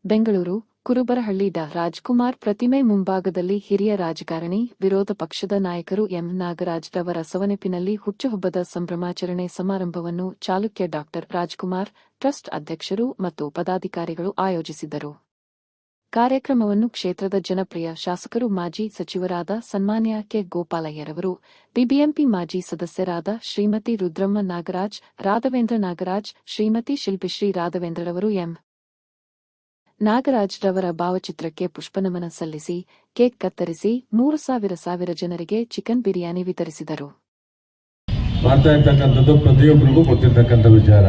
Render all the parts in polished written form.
ಬೆಂಗಳೂರು ಕುರುಬರಹಳ್ಳಿ ಡಾ ರಾಜ್ಕುಮಾರ್ ಪ್ರತಿಮೆ ಮುಂಭಾಗದಲ್ಲಿ ಹಿರಿಯ ರಾಜಕಾರಣಿ, ವಿರೋಧ ಪಕ್ಷದ ನಾಯಕರು ಎಂ. ನಾಗರಾಜ್ ರವರ ಸವನೆಪಿನಲ್ಲಿ ಹುಟ್ಟುಹಬ್ಬದ ಸಂಭ್ರಮಾಚರಣೆ ಸಮಾರಂಭವನ್ನು ಚಾಲುಕ್ಯ ಡಾ ರಾಜ್ಕುಮಾರ್ ಟ್ರಸ್ಟ್ ಅಧ್ಯಕ್ಷರು ಮತ್ತು ಪದಾಧಿಕಾರಿಗಳು ಆಯೋಜಿಸಿದ್ದರು. ಕಾರ್ಯಕ್ರಮವನ್ನು ಕ್ಷೇತ್ರದ ಜನಪ್ರಿಯ ಶಾಸಕರು, ಮಾಜಿ ಸಚಿವರಾದ ಸನ್ಮಾನ್ಯ ಕೆ. ಗೋಪಾಲಯ್ಯರವರು, ಬಿಬಿಎಂಪಿ ಮಾಜಿ ಸದಸ್ಯರಾದ ಶ್ರೀಮತಿ ರುದ್ರಮ್ಮ ನಾಗರಾಜ್, ರಾಘವೇಂದ್ರ ನಾಗರಾಜ್, ಶ್ರೀಮತಿ ಶಿಲ್ಪಿಶ್ರೀ ರಾಘವೇಂದ್ರರವರು, ಎಂ. ನಾಗರಾಜ್ ರವರ ಭಾವಚಿತ್ರಕ್ಕೆ ಪುಷ್ಪನಮನ ಸಲ್ಲಿಸಿ ಕೇಕ್ ಕತ್ತರಿಸಿ 3,000 ಜನರಿಗೆ ಚಿಕನ್ ಬಿರಿಯಾನಿ ವಿತರಿಸಿದರು. ಮಾಡ್ತಾ ಇರ್ತಕ್ಕಂಥದ್ದು ಪ್ರತಿಯೊಬ್ಬರಿಗೂ ಗೊತ್ತಿರ್ತಕ್ಕಂಥ ವಿಚಾರ.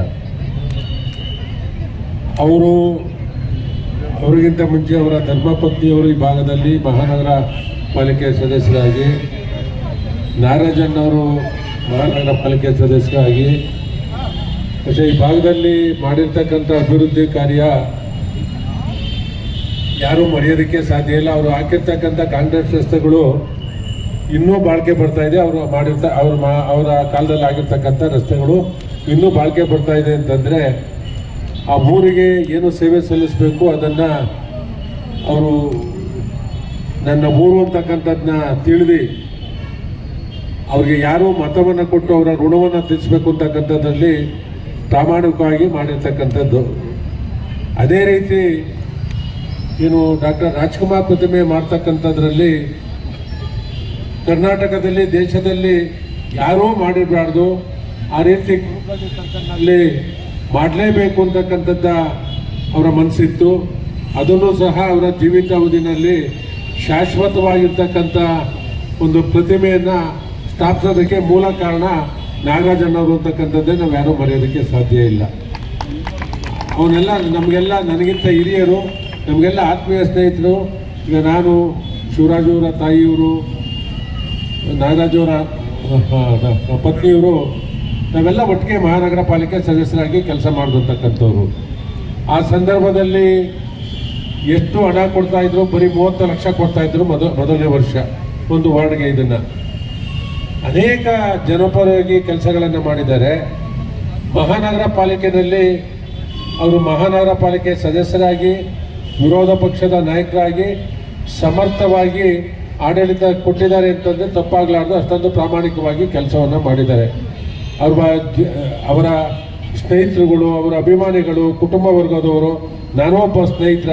ಅವರಿಗಿಂತ ಮುಂಚೆ ಅವರ ಧರ್ಮಪತ್ನಿಯವರು ಈ ಭಾಗದಲ್ಲಿ ಮಹಾನಗರ ಪಾಲಿಕೆ ಸದಸ್ಯರಾಗಿ, ನಾಗರಾಜನ್ನವರು ಮಹಾನಗರ ಪಾಲಿಕೆ ಸದಸ್ಯರಾಗಿ, പക്ഷേ ಈ ಭಾಗದಲ್ಲಿ ಮಾಡಿರ್ತಕ್ಕಂಥ ಅಭಿವೃದ್ಧಿ ಕಾರ್ಯ ಯಾರೂ ಮರೆಯೋದಕ್ಕೆ ಸಾಧ್ಯ ಇಲ್ಲ. ಅವರು ಹಾಕಿರ್ತಕ್ಕಂಥ ಕಾಂಕ್ರೀಟ್ ರಸ್ತೆಗಳು ಇನ್ನೂ ಬಾಳಿಕೆ ಬರ್ತಾ ಇದೆ. ಅವರ ಕಾಲದಲ್ಲಿ ಆಗಿರ್ತಕ್ಕಂಥ ರಸ್ತೆಗಳು ಇನ್ನೂ ಬಾಳಿಕೆ ಬರ್ತಾ ಇದೆ ಅಂತಂದರೆ ಆ ಊರಿಗೆ ಏನು ಸೇವೆ ಸಲ್ಲಿಸಬೇಕು ಅದನ್ನು ಅವರು ನನ್ನ ಊರು ಅಂತಕ್ಕಂಥದ್ದನ್ನ ತಿಳಿದು ಅವ್ರಿಗೆ ಯಾರು ಮತವನ್ನು ಕೊಟ್ಟು ಅವರ ಋಣವನ್ನು ತೀರಿಸಬೇಕು ಅಂತಕ್ಕಂಥದ್ರಲ್ಲಿ ಪ್ರಾಮಾಣಿಕವಾಗಿ ಮಾಡಿರ್ತಕ್ಕಂಥದ್ದು. ಅದೇ ರೀತಿ ಏನು ಡಾಕ್ಟರ್ ರಾಜ್ಕುಮಾರ್ ಪ್ರತಿಮೆ ಮಾಡ್ತಕ್ಕಂಥದ್ರಲ್ಲಿ ಕರ್ನಾಟಕದಲ್ಲಿ, ದೇಶದಲ್ಲಿ ಯಾರೂ ಮಾಡಿರಬಾರ್ದು, ಆ ರೀತಿ ಅಲ್ಲಿ ಮಾಡಲೇಬೇಕು ಅಂತಕ್ಕಂಥದ್ದ ಅವರ ಮನಸ್ಸಿತ್ತು. ಅದನ್ನು ಸಹ ಅವರ ಜೀವಿತಾವಧಿನಲ್ಲಿ ಶಾಶ್ವತವಾಗಿರ್ತಕ್ಕಂಥ ಒಂದು ಪ್ರತಿಮೆಯನ್ನು ಸ್ಥಾಪಿಸೋದಕ್ಕೆ ಮೂಲ ಕಾರಣ ನಾಗರಾಜನ್ನವರು ಅಂತಕ್ಕಂಥದ್ದೇ ನಾವು ಯಾರೂ ಮರೆಯೋದಕ್ಕೆ ಸಾಧ್ಯ ಇಲ್ಲ. ಅವನ್ನೆಲ್ಲ ನನಗಿಂತ ಹಿರಿಯರು, ನಮಗೆಲ್ಲ ಆತ್ಮೀಯ ಸ್ನೇಹಿತರು. ಈಗ ನಾನು, ಶಿವರಾಜವರ ತಾಯಿಯವರು, ನಾಗರಾಜವರ ಪತ್ನಿಯವರು, ನಾವೆಲ್ಲ ಒಟ್ಟಿಗೆ ಮಹಾನಗರ ಪಾಲಿಕೆ ಸದಸ್ಯರಾಗಿ ಕೆಲಸ ಮಾಡಿರ್ತಕ್ಕಂಥವ್ರು. ಆ ಸಂದರ್ಭದಲ್ಲಿ ಎಷ್ಟು ಹಣ ಕೊಡ್ತಾಯಿದ್ರು? ಬರೀ 30 ಲಕ್ಷ ಕೊಡ್ತಾಯಿದ್ರು ಮೊದಲನೇ ವರ್ಷ ಒಂದು ವಾರ್ಡ್ಗೆ. ಇದನ್ನು ಅನೇಕ ಜನಪರವಾಗಿ ಕೆಲಸಗಳನ್ನು ಮಾಡಿದ್ದಾರೆ. ಮಹಾನಗರ ಪಾಲಿಕೆಯಲ್ಲಿ ಅವರು ಮಹಾನಗರ ಪಾಲಿಕೆ ಸದಸ್ಯರಾಗಿ, ವಿರೋಧ ಪಕ್ಷದ ನಾಯಕರಾಗಿ ಸಮರ್ಥವಾಗಿ ಆಡಳಿತ ಕೊಟ್ಟಿದ್ದಾರೆ ಅಂತಂದರೆ ತಪ್ಪಾಗಲಾರ್ದು. ಅಷ್ಟೊಂದು ಪ್ರಾಮಾಣಿಕವಾಗಿ ಕೆಲಸವನ್ನು ಮಾಡಿದ್ದಾರೆ. ಅವರ ಸ್ನೇಹಿತರುಗಳು, ಅವರ ಅಭಿಮಾನಿಗಳು, ಕುಟುಂಬ ವರ್ಗದವರು, ನಾನೂ ಒಬ್ಬ ಸ್ನೇಹಿತರ,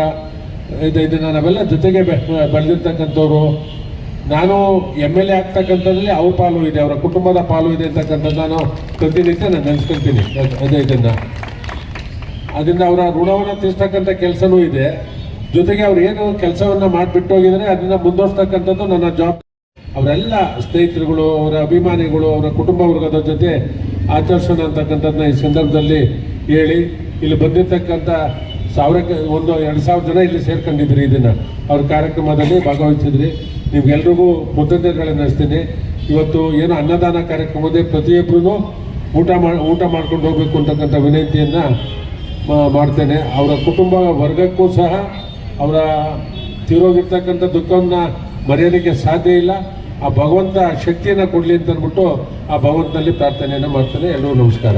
ಇದನ್ನು ನಾವೆಲ್ಲ ಜೊತೆಗೆ ಬೆಳೆದಿರ್ತಕ್ಕಂಥವ್ರು. ನಾನು MLA ಆಗ್ತಕ್ಕಂಥದ್ರಲ್ಲಿ ಅವ್ರ ಪಾಲು ಇದೆ, ಅವರ ಕುಟುಂಬದ ಪಾಲು ಇದೆ ಅಂತಕ್ಕಂಥದ್ದು ನಾನು ಪ್ರತಿನಿತ್ಯ ನಾನು ನೆನೆಸ್ಕೊಳ್ತೀನಿ. ಅದರಿಂದ ಅವರ ಋಣವನ್ನು ತೀರಿಸ್ತಕ್ಕಂಥ ಕೆಲಸನೂ ಇದೆ. ಜೊತೆಗೆ ಅವ್ರು ಏನು ಕೆಲಸವನ್ನು ಮಾಡಿಬಿಟ್ಟು ಹೋಗಿದರೆ ಅದನ್ನು ಮುಂದುವರಿಸ್ತಕ್ಕಂಥದ್ದು ನನ್ನ ಜವಾಬ್ದಾರಿ. ಅವರೆಲ್ಲ ಸ್ನೇಹಿತರುಗಳು, ಅವರ ಅಭಿಮಾನಿಗಳು, ಅವರ ಕುಟುಂಬ ವರ್ಗದ ಜೊತೆ ಆಚರಿಸೋಣ ಅಂತಕ್ಕಂಥದ್ದನ್ನ ಈ ಸಂದರ್ಭದಲ್ಲಿ ಹೇಳಿ, ಇಲ್ಲಿ ಬಂದಿರತಕ್ಕಂಥ 1,000-2,000 ಜನ ಇಲ್ಲಿ ಸೇರ್ಕೊಂಡಿದ್ರಿ. ಇದನ್ನು ಅವ್ರ ಕಾರ್ಯಕ್ರಮದಲ್ಲಿ ಭಾಗವಹಿಸಿದ್ರಿ. ನಿಮ್ಗೆಲ್ರಿಗೂ ಕೃತಜ್ಞತೆಗಳನ್ನು ನಡೆಸ್ತೀನಿ. ಇವತ್ತು ಏನು ಅನ್ನದಾನ ಕಾರ್ಯಕ್ರಮದೇ ಪ್ರತಿಯೊಬ್ಬರೂ ಊಟ ಮಾಡ್ಕೊಂಡು ಹೋಗಬೇಕು ಅಂತಕ್ಕಂಥ ವಿನಂತಿಯನ್ನು ಮಾಡ್ತೇನೆ. ಅವರ ಕುಟುಂಬ ವರ್ಗಕ್ಕೂ ಸಹ ಅವರ ತೀರೋಗಿರ್ತಕ್ಕಂಥ ದುಃಖವನ್ನು ಮರೆಯೋದಕ್ಕೆ ಸಾಧ್ಯ ಇಲ್ಲ. ಆ ಭಗವಂತ ಶಕ್ತಿಯನ್ನು ಕೊಡಲಿ ಅಂತ ಅಂದ್ಬಿಟ್ಟು ಆ ಭಗವಂತನಲ್ಲಿ ಪ್ರಾರ್ಥನೆಯನ್ನು ಮಾಡ್ತೇನೆ. ಎಲ್ಲರಿಗೂ ನಮಸ್ಕಾರ.